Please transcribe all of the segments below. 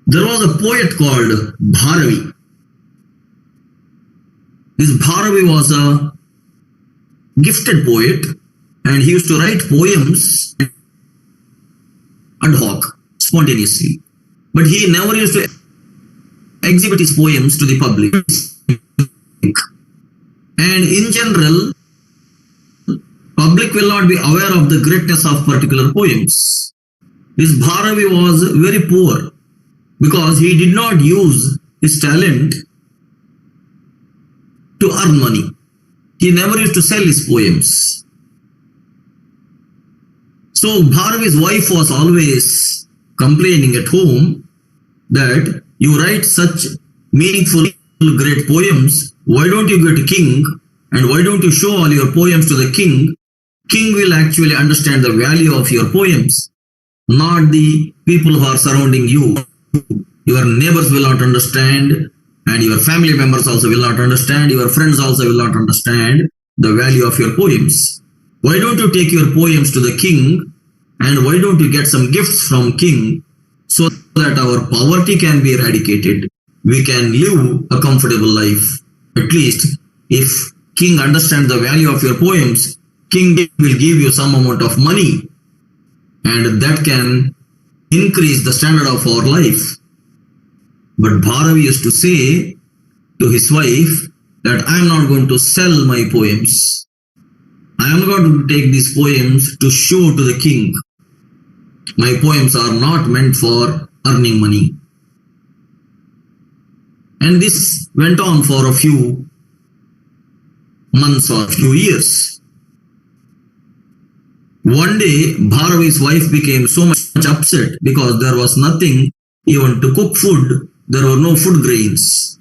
There was a poet called Bharavi. This Bharavi was a gifted poet, and he used to write poems ad hoc, spontaneously. But he never used to exhibit his poems to the public. And in general, public will not be aware of the greatness of particular poems. This Bharavi was very poor because he did not use his talent to earn money. He never used to sell his poems. So Bharavi's wife was always complaining at home that you write such meaningful, great poems. Why don't you get a king, and why don't you show all your poems to the king? King will actually understand the value of your poems, not the people who are surrounding you. Your neighbors will not understand, and your family members also will not understand. Your friends also will not understand the value of your poems. Why don't you take your poems to the king, and why don't you get some gifts from king so that our poverty can be eradicated? We can live a comfortable life. At least if king understands the value of your poems, king will give you some amount of money, and that can increase the standard of our life. But Bharavi used to say to his wife that I am not going to sell my poems. I am going to take these poems to show to the king. My poems are not meant for earning money. And this went on for a few months or a few years. One day, Bharavi's wife became so much upset because there was nothing even to cook food. There were no food grains.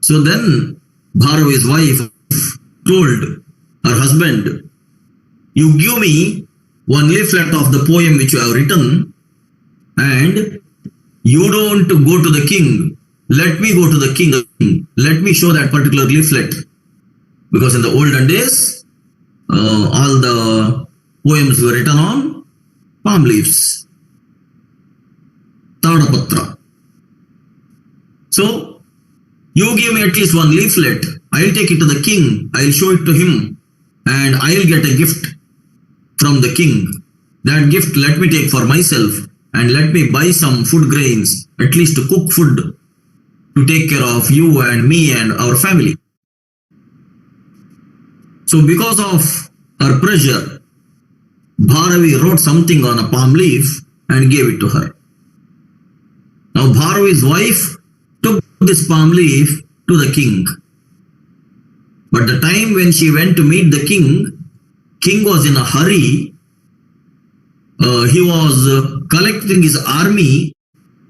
So then Bharavi's wife told her husband, you give me one leaflet of the poem which you have written, and you don't go to the king. Let me go to the king. Let me show that particular leaflet. Because in the olden days, all the poems were written on palm leaves. Tadapatra. So, you give me at least one leaflet. I'll take it to the king. I'll show it to him. And I'll get a gift from the king. That gift let me take for myself. And let me buy some food grains, at least to cook food, to take care of you and me and our family. So because of her pressure, Bharavi wrote something on a palm leaf and gave it to her. Now Bharavi's wife took this palm leaf to the king. But the time when she went to meet the king was in a hurry. He was collecting his army,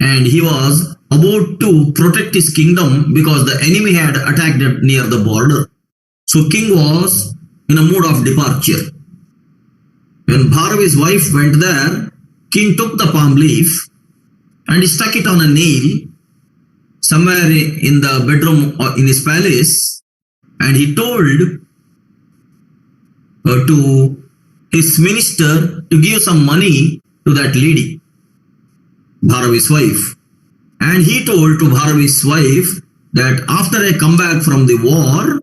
and he was about to protect his kingdom because the enemy had attacked it near the border. So king was in a mood of departure. When Bharavi's wife went there, king took the palm leaf and he stuck it on a nail somewhere in the bedroom in his palace, and he told to his minister to give some money to that lady, Bharavi's wife. And he told to Bharavi's wife that after I come back from the war,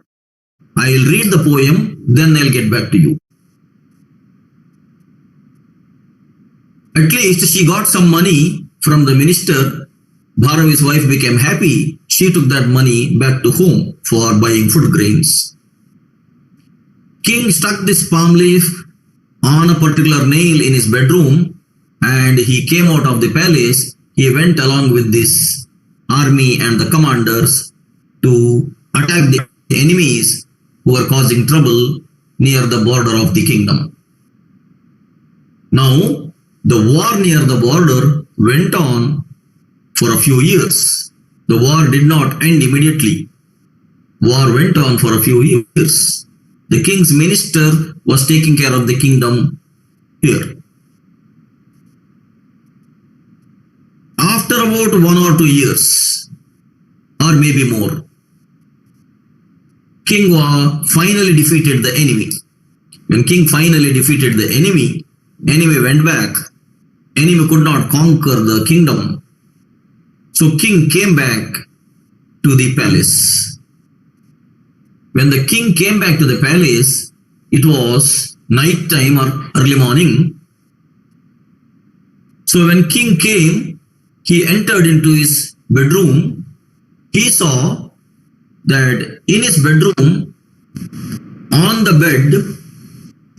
I'll read the poem, then I'll get back to you. At least she got some money from the minister. Bharavi's wife became happy. She took that money back to home for buying food grains. King stuck this palm leaf on a particular nail in his bedroom, and he came out of the palace. He went along with this army and the commanders to attack the enemies who were causing trouble near the border of the kingdom. Now, the war near the border went on for a few years. The war did not end immediately. War went on for a few years. The king's minister was taking care of the kingdom here. After about 1 or 2 years, or maybe more, king finally defeated the enemy. When king finally defeated the enemy went back. Enemy could not conquer the kingdom. So king came back to the palace. When the king came back to the palace, it was night time or early morning. So when king came, he entered into his bedroom. He saw that in his bedroom, on the bed,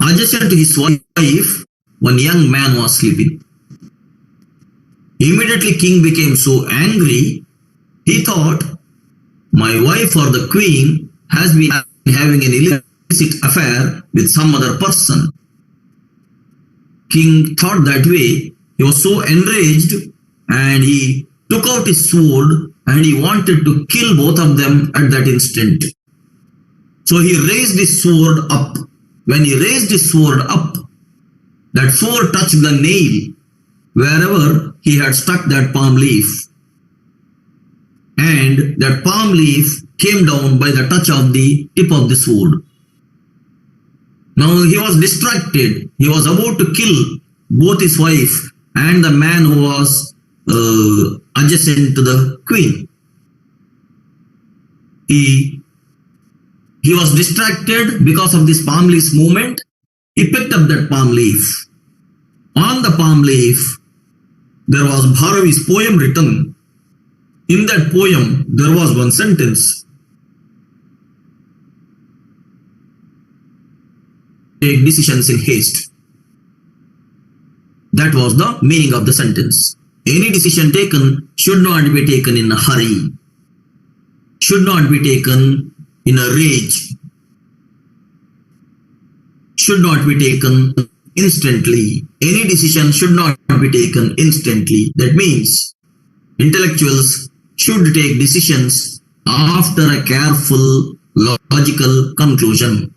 adjacent to his wife, one young man was sleeping. Immediately king became so angry, he thought, my wife or the queen has been having an illicit affair with some other person. King thought that way. He was so enraged and he took out his sword and he wanted to kill both of them at that instant. So he raised his sword up. When he raised his sword up, that sword touched the nail wherever he had stuck that palm leaf. And that palm leaf came down by the touch of the tip of the sword. Now he was distracted. He was about to kill both his wife and the man who was adjacent to the queen. He was distracted because of this palm leaf movement. He picked up that palm leaf. On the palm leaf, there was Bharavi's poem written. In that poem, there was one sentence. Take decisions in haste. That was the meaning of the sentence. Any decision taken should not be taken in a hurry, should not be taken in a rage, should not be taken instantly. Any decision should not be taken instantly. That means intellectuals should take decisions after a careful, logical conclusion.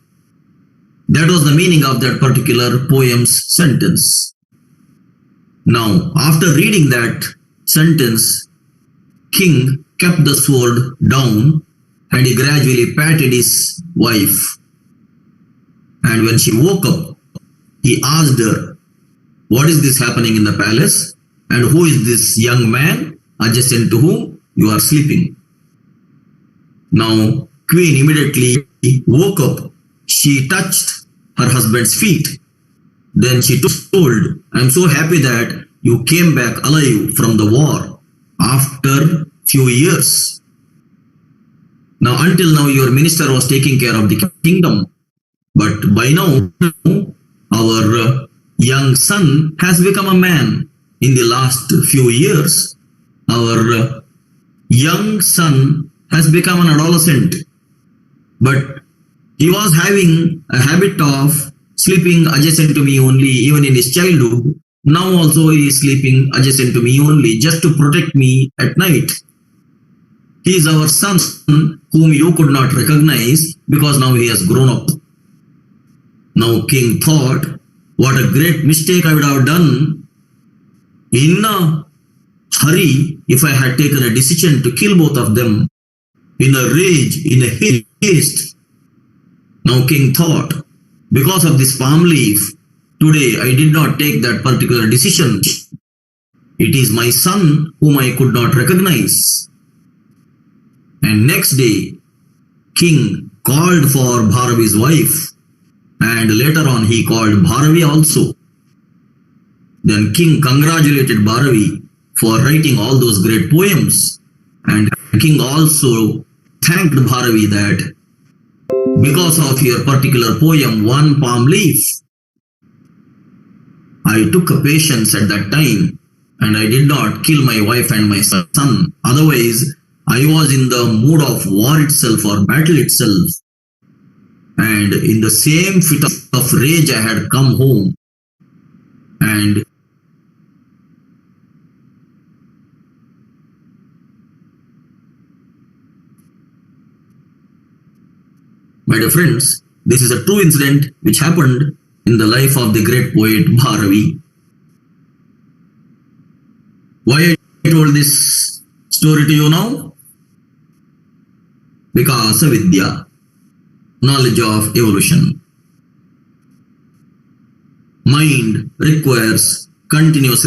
That was the meaning of that particular poem's sentence. Now, after reading that sentence, king kept the sword down and he gradually patted his wife. And when she woke up, he asked her, what is this happening in the palace? And who is this young man adjacent to whom you are sleeping? Now, queen immediately woke up. She touched her husband's feet. Then she told, I am so happy that you came back alive from the war after few years. Now, until now, your minister was taking care of the kingdom. But by now, our young son has become a man. In the last few years, our young son has become an adolescent. But he was having a habit of sleeping adjacent to me only, even in his childhood. Now also he is sleeping adjacent to me only, just to protect me at night. He is our son whom you could not recognize because now he has grown up. Now king thought, what a great mistake I would have done in a hurry if I had taken a decision to kill both of them in a rage, in a haste. Now king thought, because of this palm leaf, today I did not take that particular decision. It is my son whom I could not recognize. And next day, king called for Bharavi's wife, and later on he called Bharavi also. Then king congratulated Bharavi for writing all those great poems, and king also thanked Bharavi that because of your particular poem, One Palm Leaf, I took a patience at that time and I did not kill my wife and my son. Otherwise, I was in the mood of war itself or battle itself. And in the same fit of rage, I had come home. And my dear friends, this is a true incident which happened in the life of the great poet Bharavi. Why I told this story to you now? Because of Vidya, knowledge of evolution. Mind requires continuous